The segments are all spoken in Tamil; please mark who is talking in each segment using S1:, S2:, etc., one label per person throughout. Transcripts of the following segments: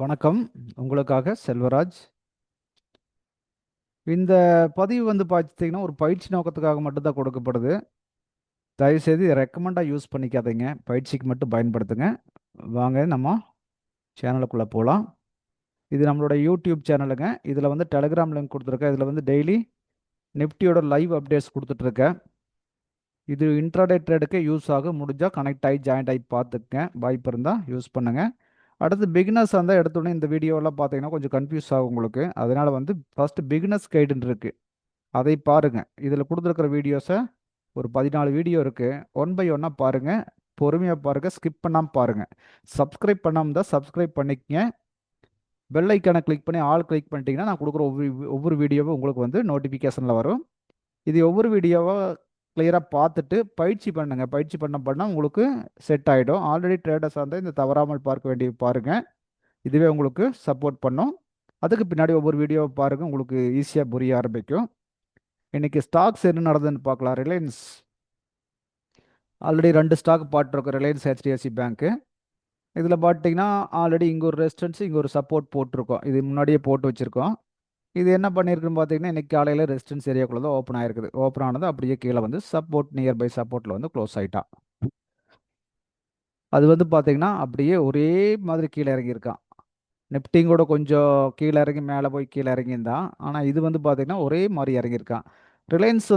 S1: வணக்கம். உங்களுக்காக செல்வராஜ். இந்த பதிவு பார்த்தீங்கன்னா, ஒரு பயிற்சி நோக்கத்துக்காக மட்டும் தான் கொடுக்கப்படுது. தயவுசெய்து ரெக்கமெண்டா யூஸ் பண்ணிக்காதீங்க. பயிற்சிக்கு மட்டும் பயன்படுத்துங்க. வாங்க நம்ம சேனலுக்குள்ள போலாம். இது நம்மளோட யூடியூப் சேனலுங்க. இதில் டெலிகிராம் லிங்க் கொடுத்துருக்கேன். இதில் டெய்லி நிஃப்டியோட லைவ் அப்டேட்ஸ் கொடுத்துட்ருக்கேன். இது இன்ட்ராடே ட்ரேடுக்கு யூஸ் ஆகும். முடிஞ்சால் கனெக்ட் ஆகி ஜாயின்ட் ஆகி பார்த்துக்கங்க. வாய்ப்பு இருந்தால் யூஸ் பண்ணுங்கள். அடுத்து பிகினர்ஸ் இருந்தால் எடுத்தோடனே இந்த வீடியோலாம் பார்த்தீங்கன்னா கொஞ்சம் கன்ஃபியூஸ் ஆகும் உங்களுக்கு. அதனால் ஃபஸ்ட்டு பிகினர்ஸ் கைடுன்னு இருக்குது, அதை பாருங்கள். இதில் கொடுத்துருக்கிற வீடியோஸை ஒரு 14 வீடியோ இருக்குது. ஒன் பை ஒன்னாக பாருங்கள். பொறுமையாக பாருங்கள், ஸ்கிப் பண்ணாமல் பாருங்கள். சப்ஸ்கிரைப் பண்ணாமல் தான் சப்ஸ்கிரைப் பண்ணிக்கங்க. பெல் ஐக்கானை கிளிக் பண்ணி ஆல் கிளிக் பண்ணிட்டீங்கன்னா நான் கொடுக்குற ஒவ்வொரு வீடியோவும் உங்களுக்கு நோட்டிஃபிகேஷனில் வரும். இது ஒவ்வொரு வீடியோவாக கிளியராக பார்த்துட்டு பயிற்சி பண்ணுங்கள். பயிற்சி பண்ண உங்களுக்கு செட் ஆகிடும். ஆல்ரெடி ட்ரேடர்ஸ் இந்த தவறாமல் பார்க்க வேண்டிய பாருங்கள். இதுவே உங்களுக்கு சப்போர்ட் பண்ணும். அதுக்கு பின்னாடி ஒவ்வொரு வீடியோவை பாருங்கள், உங்களுக்கு ஈஸியாக புரிய ஆரம்பிக்கும். இன்றைக்கி ஸ்டாக்ஸ் என்ன நடந்ததுன்னு பார்க்கலாம். ரிலையன்ஸ் ஆல்ரெடி 2 ஸ்டாக் பாட்டிருக்கோம். Reliance, HDFC bank. இதில் பார்த்தீங்கன்னா ஆல்ரெடி இங்கே ஒரு ரெசிஸ்டன்ஸ், இங்கே ஒரு சப்போர்ட் போட்டிருக்கோம். இது முன்னாடியே போட்டு வச்சுருக்கோம். இது என்ன பண்ணியிருக்குன்னு பார்த்தீங்கன்னா, இன்றைக்கி காலையில் ரெசிஸ்டன்ஸ் ஏரியாக்குள்ளே தான் ஓப்பன் ஆகிருக்குது. ஓப்பன் ஆனது அப்படியே கீழே சப்போர்ட், நியர்பை சப்போர்ட்டில் க்ளோஸ் ஆகிட்டான். அது பார்த்தீங்கன்னா அப்படியே ஒரே மாதிரி கீழே இறங்கியிருக்கான். நிஃப்டியும் கூட கொஞ்சம் கீழே இறங்கி மேலே போய் கீழே இறங்கியிருந்தான். ஆனால் இது பார்த்தீங்கன்னா ஒரே மாதிரி இறங்கியிருக்கான். ரிலையன்ஸ்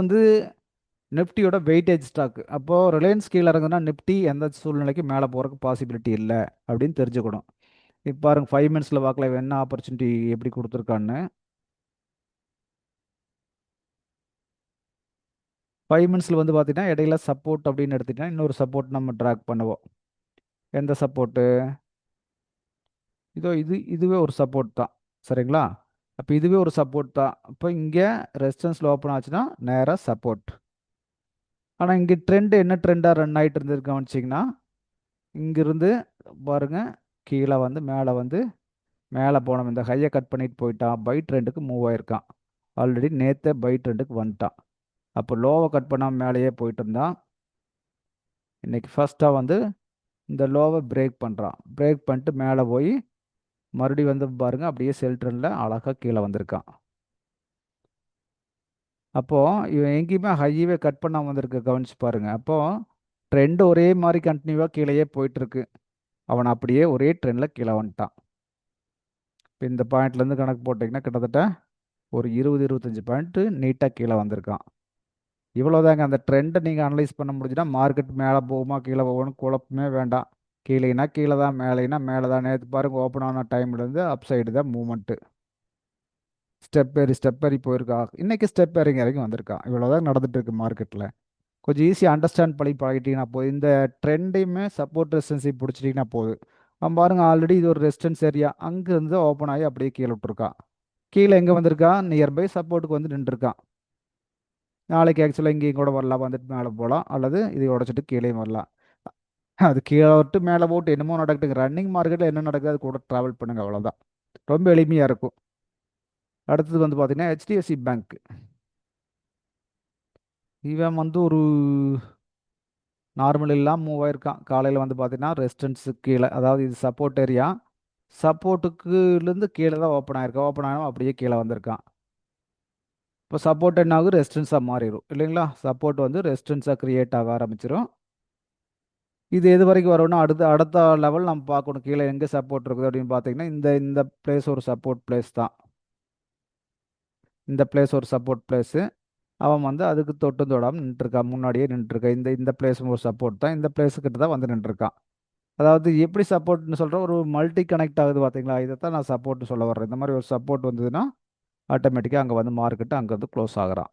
S1: நிஃப்டியோட வெயிட்டேஜ் ஸ்டாக். அப்போது ரிலையன்ஸ் கீழே இறங்குனா நிஃப்டி எந்த சூழ்நிலைக்கு மேலே போகிறதுக்கு பாசிபிலிட்டி இல்லை அப்படின்னு தெரிஞ்சுக்கணும். இப்போ பாருங்கள் 5 மினிட்ஸில் வாக்கில் என்ன ஆப்பர்ச்சுனிட்டி எப்படி கொடுத்துருக்கான்னு. 5 மினிட்ஸில் பார்த்தீங்கன்னா இடையில சப்போர்ட் அப்படின்னு எடுத்துக்கிட்டா இன்னொரு சப்போர்ட் நம்ம ட்ராக் பண்ணுவோம். எந்த சப்போர்ட்டு? இதுவே ஒரு சப்போர்ட் தான், சரிங்களா? அப்போ இதுவே ஒரு சப்போர்ட் தான். அப்போ இங்கே ரெசிஸ்டன்ஸில் ஓப்பன் ஆச்சுன்னா நேராக சப்போர்ட். ஆனால் இங்கே ட்ரெண்டு என்ன ட்ரெண்டாக ரன் ஆகிட்டு இருந்தது கவனிச்சிங்கன்னா, இங்கிருந்து பாருங்கள் கீழே மேலே போனோம். இந்த ஹையை கட் பண்ணிட்டு போயிட்டான். பை ட்ரெண்டுக்கு மூவ் ஆயிருக்கான். ஆல்ரெடி நேற்றே பை ட்ரெண்டுக்கு வந்துட்டான். அப்போ லோவை கட் பண்ணாமல் மேலேயே போயிட்டு இருந்தான். இன்றைக்கி ஃபஸ்ட்டாக இந்த லோவை பிரேக் பண்ணுறான். பிரேக் பண்ணிட்டு மேலே போய் மறுபடியும் பாருங்கள் அப்படியே செல் ட்ரெண்டில் அழகாக கீழே வந்திருக்கான். அப்போது இவன் எங்கேயுமே ஹையவே கட் பண்ணாமல் வந்திருக்க கவனிச்சு பாருங்கள். அப்போது ட்ரெண்டு ஒரே மாதிரி கண்டினியூவாக கீழேயே போயிட்டுருக்கு. அவன் அப்படியே ஒரே ட்ரெண்டில் கீழே வந்துட்டான். இப்போ இந்த பாயிண்ட்லேருந்து கணக்கு போட்டிங்கன்னா கிட்டத்தட்ட ஒரு 20-25 பாயிண்ட்டு நீட்டாக கீழே வந்திருக்கான். இவ்வளோதாங்க. அந்த ட்ரெண்டை நீங்கள் அனலைஸ் பண்ண முடிஞ்சுன்னா மார்க்கெட் மேலே போகுமா கீழே போகணும் குழப்பமே வேண்டாம். கீழேனா கீழே தான், மேலேனா மேலே தான். நேற்று பாருங்கள் ஓப்பன் ஆன டைம்லேருந்து அப் சைடு தான் மூமெண்ட்டு. ஸ்டெப் ஏறி போயிருக்கா. இன்றைக்கி ஸ்டெப் இறங்கி வந்திருக்கான். இவ்வளோதான் நடந்துட்டு இருக்கு மார்க்கெட்டில். கொஞ்சம் ஈஸியாக அண்டர்ஸ்டாண்ட் பண்ணி பழகிட்டீங்கன்னா போதும். இந்த ட்ரெண்டையுமே சப்போர்ட் ரெசிஸ்டன்ஸை பிடிச்சிட்டிங்கன்னா போதும். அவன் பாருங்கள் ஆல்ரெடி இது ஒரு ரெசிஸ்டன்ஸ் ஏரியா, அங்கேருந்து ஓப்பன் ஆகி அப்படியே கீழே விட்டுருக்கான். கீழே எங்கே வந்திருக்கான்? நியர்பை சப்போர்ட்டுக்கு நின்றுருக்கான். நாளைக்கு ஆக்சுவலாக இங்கேயும் கூட வரலாம், வந்துட்டு மேலே போகலாம், அல்லது இதை உடச்சிட்டு கீழேயும் வரலாம். அது கீழே விட்டு மேலே போட்டு என்னமோ நடக்குதுங்க. ரன்னிங் மார்க்கெட்டில் என்ன நடக்குது அது கூட ட்ராவல் பண்ணுங்க, அவ்வளோதான். ரொம்ப எளிமையாக இருக்கும். அடுத்தது பார்த்தீங்கன்னா ஹெச்டிஎஃப்சி பேங்க். இவன் ஒரு நார்மல் இல்லாமல் மூவ் ஆயிருக்கான். காலையில் பார்த்தீங்கன்னா ரெசிஸ்டன்ஸுக்கு கீழே, அதாவது இது சப்போர்ட் ஏரியா, சப்போர்ட்டுக்குலேருந்து கீழே தான் ஓப்பன் ஆயிருக்கான். ஓப்பன் ஆகும் அப்படியே கீழே வந்திருக்கான். இப்போ சப்போர்ட் என்ன ஆகும்? ரெசிஸ்டன்ஸாக மாறிடும் இல்லைங்களா? சப்போர்ட் ரெசிஸ்டன்ஸாக க்ரியேட் ஆக ஆரம்பிச்சிடும். இது எது வரைக்கும் வரும்னா அடுத்த லெவல் நம்ம பார்க்கணும். கீழே எங்கே சப்போர்ட் இருக்குது அப்படின்னு பார்த்தீங்கன்னா இந்த பிளேஸ் ஒரு சப்போர்ட் பிளேஸ் தான். இந்த பிளேஸ் ஒரு சப்போர்ட் பிளேஸு. அவன் அதுக்கு தொட்டு தொடாமல் நின்றுருக்கான். முன்னாடியே நின்றுருக்கான். இந்த பிளேஸும் ஒரு சப்போர்ட் தான். இந்த பிளேஸுக்கிட்ட தான் நின்றுருக்கான். அதாவது எப்படி சப்போர்ட்னு சொல்கிறேன், ஒரு மல்டி கனெக்ட் ஆகுது பார்த்தீங்களா? இதை தான் நான் சப்போர்ட்னு சொல்ல வர்றேன். இந்த மாதிரி ஒரு சப்போர்ட் வந்ததுன்னா ஆட்டோமேட்டிக்காக அங்கே மார்க்கெட்டு அங்கேருந்து க்ளோஸ் ஆகிறான்.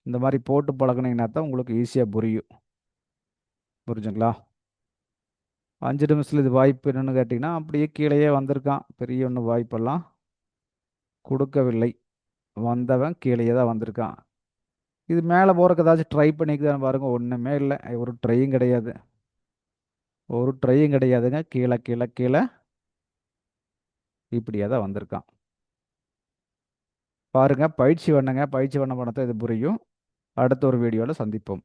S1: இந்த மாதிரி போட்டு பழகினீங்கன்னா தான் உங்களுக்கு ஈஸியாக புரியும். புரிஞ்சுங்களா? 5 நிமிஷத்தில் இது வாய்ப்பு என்னென்னு கேட்டிங்கன்னா அப்படியே கீழேயே வந்திருக்கான். பெரிய ஒன்று வாய்ப்பெல்லாம் கொடுக்கவில்லை. வந்தவன் கீழேயே தான் வந்திருக்கான். இது மேலே போகிறக்கு ஏதாச்சும் ட்ரை பண்ணிக்குதான் பாருங்கள். ஒன்றுமே இல்லை. ஒரு ட்ரையும் கிடையாது. ஒரு ட்ரையும் கிடையாதுங்க. கீழே கீழே கீழே இப்படியே தான் வந்திருக்கான். பாருங்கள், பயிற்சி பண்ணுங்க. பயிற்சி பண்ண இது புரியும். அடுத்த ஒரு வீடியோவில் சந்திப்போம்.